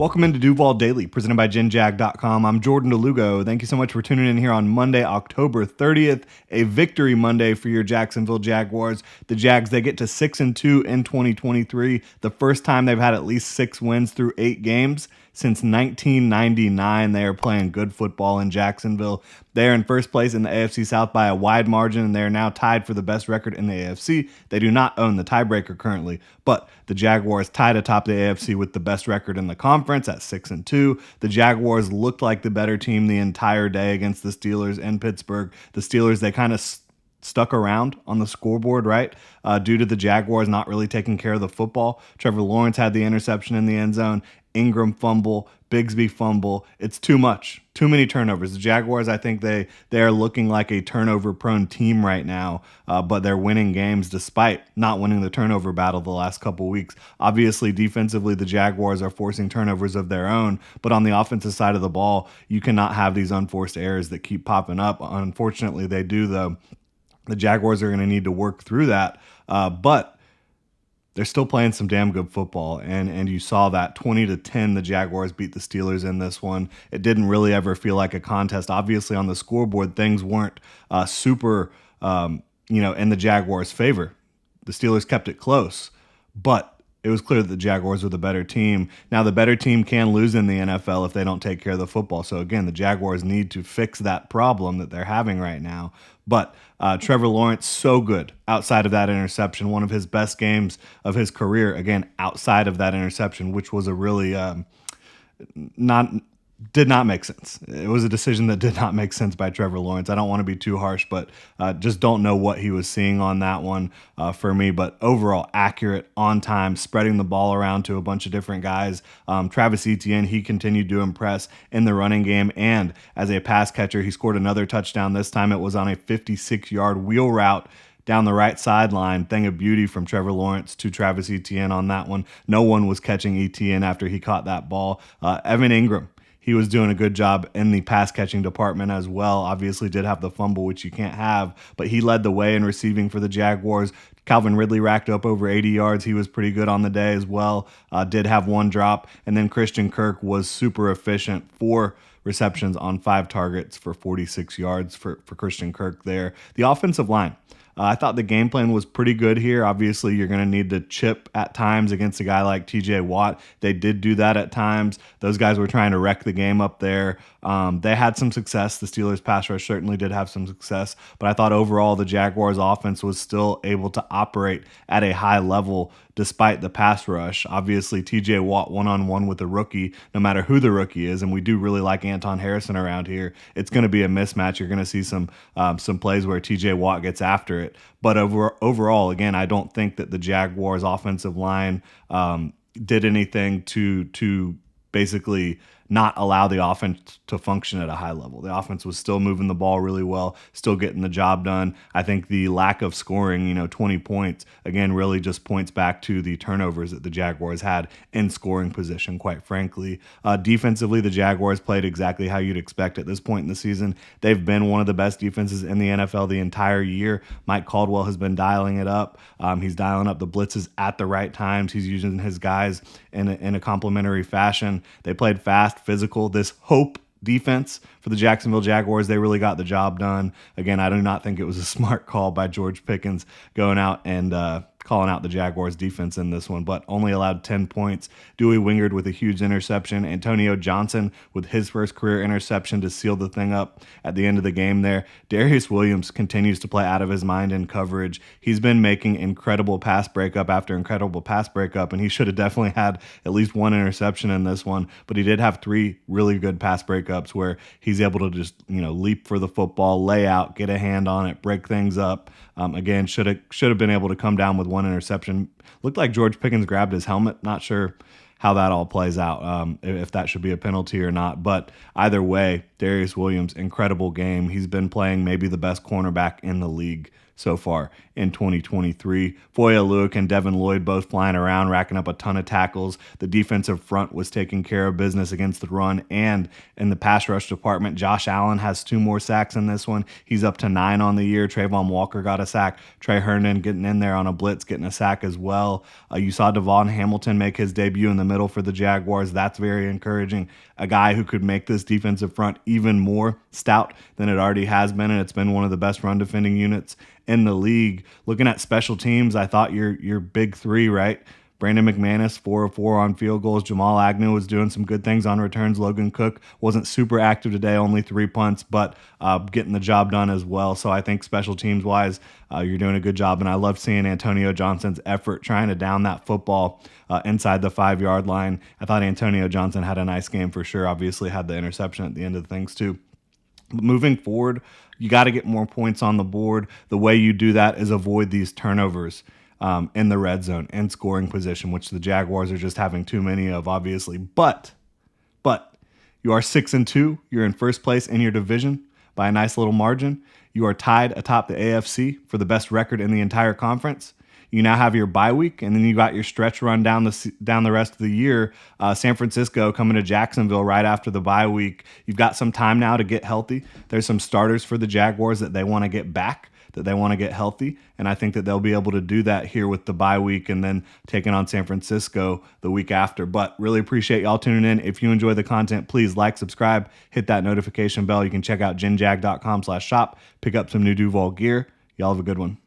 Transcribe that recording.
Welcome into Duval Daily, presented by GenJag.com. I'm Jordan Lugo. Thank you so much for tuning in here on Monday, October 30th, a victory Monday for your Jacksonville Jaguars. The Jags, they get to 6-2 in 2023, the first time they've had at least 6 wins through 8 games. Since 1999, they are playing good football in Jacksonville. They are in first place in the AFC South by a wide margin, and they are now tied for the best record in the AFC. They do not own the tiebreaker currently, but the Jaguars tied atop the AFC with the best record in the conference at 6-2. The Jaguars looked like the better team the entire day against the Steelers in Pittsburgh. The Steelers, they kind of stuck around on the scoreboard, right? Due to the Jaguars not really taking care of the football. Trevor Lawrence had the interception in the end zone. Ingram fumble, Bigsby fumble. It's too much. Too many turnovers. The Jaguars, I think they are looking like a turnover-prone team right now, but they're winning games despite not winning the turnover battle the last couple weeks. Obviously, defensively, the Jaguars are forcing turnovers of their own, but on the offensive side of the ball, you cannot have these unforced errors that keep popping up. Unfortunately, they do, though. The Jaguars are going to need to work through that, but they're still playing some damn good football, and you saw that 20-10 the Jaguars beat the Steelers in this one. It didn't really ever feel like a contest. Obviously, on the scoreboard, things weren't super, in the Jaguars' favor. The Steelers kept it close, but it was clear that the Jaguars were the better team. Now, the better team can lose in the NFL if they don't take care of the football. So, again, the Jaguars need to fix that problem that they're having right now. But Trevor Lawrence, so good outside of that interception. One of his best games of his career, again, outside of that interception, which was a really did not make sense. It was a decision that did not make sense by Trevor Lawrence. I don't want to be too harsh, but just don't know what he was seeing on that one for me. But overall, accurate, on time, spreading the ball around to a bunch of different guys. Travis Etienne, he continued to impress in the running game. And as a pass catcher, he scored another touchdown. This time it was on a 56-yard wheel route down the right sideline. Thing of beauty from Trevor Lawrence to Travis Etienne on that one. No one was catching Etienne after he caught that ball. Evan Ingram, he was doing a good job in the pass catching department as well. Obviously did have the fumble, which you can't have, but he led the way in receiving for the Jaguars. Calvin Ridley racked up over 80 yards. He was pretty good on the day as well. Did have one drop. And then Christian Kirk was super efficient. 4 receptions on 5 targets for 46 yards for Christian Kirk there. The offensive line, I thought the game plan was pretty good here. Obviously, you're going to need to chip at times against a guy like TJ Watt. They did do that at times. Those guys were trying to wreck the game up there. They had some success. The Steelers' pass rush certainly did have some success, but I thought overall the Jaguars' offense was still able to operate at a high level despite the pass rush. Obviously, TJ Watt one-on-one with a rookie, no matter who the rookie is, and we do really like Anton Harrison around here. It's going to be a mismatch. You're going to see some plays where TJ Watt gets after it. But overall, again, I don't think that the Jaguars' offensive line did anything to basically not allow the offense to function at a high level. The offense was still moving the ball really well, still getting the job done. I think the lack of scoring, 20 points, again, really just points back to the turnovers that the Jaguars had in scoring position, quite frankly. Defensively, the Jaguars played exactly how you'd expect at this point in the season. They've been one of the best defenses in the NFL the entire year. Mike Caldwell has been dialing it up. He's dialing up the blitzes at the right times. He's using his guys in a complementary fashion. They played fast, physical. This hope defense for the Jacksonville Jaguars, they really got the job done. Again, I do not think it was a smart call by George Pickens going out and calling out the Jaguars defense in this one, but only allowed 10 points. Dewey Wingard with a huge interception. Antonio Johnson with his first career interception to seal the thing up at the end of the game there. Darius Williams continues to play out of his mind in coverage. He's been making incredible pass breakup after incredible pass breakup, and he should have definitely had at least one interception in this one, but he did have 3 really good pass breakups where he's able to just, leap for the football, lay out, get a hand on it, break things up. Again, should have been able to come down with one interception. Looked like George Pickens grabbed his helmet. Not sure how that all plays out, if that should be a penalty or not. But either way, Darius Williams, incredible game. He's been playing maybe the best cornerback in the league so far in 2023. Foye Oluokun and Devin Lloyd both flying around, racking up a ton of tackles. The defensive front was taking care of business against the run, and in the pass rush department, Josh Allen has 2 more sacks in this one. He's up to 9 on the year. Trayvon Walker got a sack. Trey Herndon getting in there on a blitz, getting a sack as well. You saw Devon Hamilton make his debut in the middle for the Jaguars. That's very encouraging. A guy who could make this defensive front even more stout than it already has been, and it's been one of the best run defending units in the league. Looking at special teams, I thought your big 3, right? Brandon McManus, 4 of 4 on field goals. Jamal Agnew was doing some good things on returns. Logan Cook wasn't super active today, only 3 punts, but getting the job done as well. So I think special teams-wise, you're doing a good job. And I love seeing Antonio Johnson's effort trying to down that football inside the 5-yard line. I thought Antonio Johnson had a nice game for sure. Obviously had the interception at the end of things too. But moving forward, you got to get more points on the board. The way you do that is avoid these turnovers in the red zone and scoring position, which the Jaguars are just having too many of, obviously. But you are 6-2. You're in first place in your division by a nice little margin. You are tied atop the AFC for the best record in the entire conference. You now have your bye week, and then you got your stretch run down the rest of the year. San Francisco coming to Jacksonville right after the bye week. You've got some time now to get healthy. There's some starters for the Jaguars that they want to get back, that they want to get healthy, and I think that they'll be able to do that here with the bye week and then taking on San Francisco the week after. But really appreciate y'all tuning in. If you enjoy the content, please like, subscribe, hit that notification bell. You can check out genjag.com/shop, pick up some new Duval gear. Y'all have a good one.